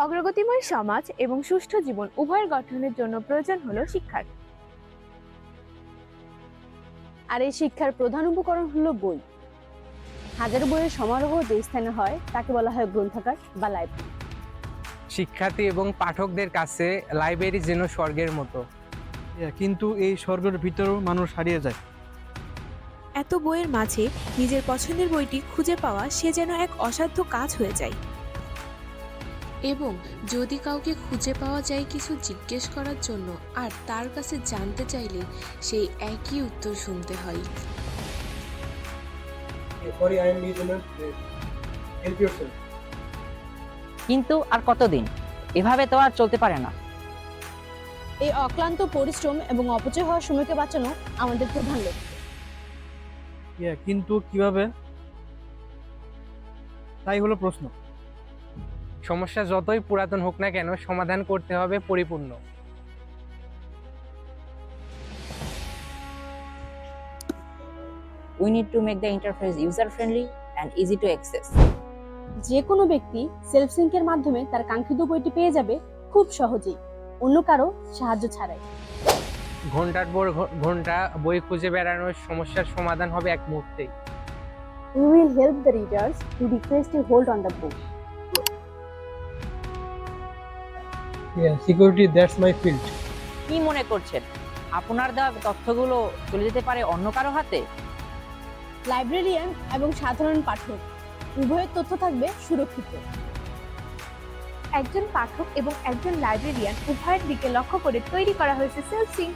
অগ্রগতিময় সমাজ এবং সুষ্ঠু জীবন উভয়ের গঠনের জন্য প্রয়োজন হলো শিক্ষার। আর এই শিক্ষার প্রধান উপকরণ হলো বই। হাজার বইয়ের সমারোহ যে স্থানে হয় তাকে বলা হয় গ্রন্থাগার বা লাইব্রেরি। শিক্ষার্থী এবং পাঠকদের কাছে লাইব্রেরি যেন স্বর্গের মতো। কিন্তু এই স্বর্গের ভিতরেও মানুষ হারিয়ে যায়। এত বইয়ের মাঝে নিজের পছন্দের বইটি খুঁজে পাওয়া সে যেন এক অসাধ্য কাজ হয়ে যায়। এবং যদি কাউকে খুঁজে পাওয়া যায় কিছু জিজ্ঞেস করার জন্য, আর তার কাছে জানতে চাইলে সেই একই উত্তর শুনতে হয়। কিন্তু আর কতদিন? এভাবে তো আর চলতে পারে না। এই অক্লান্ত পরিশ্রম এবং অপচয় হওয়ার সময়কে বাঁচানো আমাদের প্রধান লক্ষ্য। কিন্তু কিভাবে? তাই হলো প্রশ্ন। সমস্যা যতই পুরাতন হোক না কেন, সমাধান করতে হবে পরিপূর্ণ। We need to make the interface user friendly and easy to access. যে কোনো ব্যক্তি সেলফ সিঙ্কের মাধ্যমে তার কাঙ্ক্ষিত বইটি পেয়ে যাবে খুব সহজেই, অন্য কারো সাহায্য ছাড়াই। ঘন্টার পর ঘন্টা বই খুঁজে বেড়ানোর সমস্যার সমাধান হবে এক মুহূর্তেই। We will help the readers to request a hold on the book. Security, that's my field. কি মনে করছেন আপনার দেওয়া তথ্যগুলো চলে যেতে পারে অন্য কারো হাতে? লাইব্রেরিয়ান এবং সাধারণ পাঠক উভয়ের তথ্য থাকবে সুরক্ষিত। একজন পাঠক এবং একজন লাইব্রেরিয়ান উভয়ের দিকে লক্ষ্য করে তৈরি করা হয়েছে সেলফ সিঙ্ক।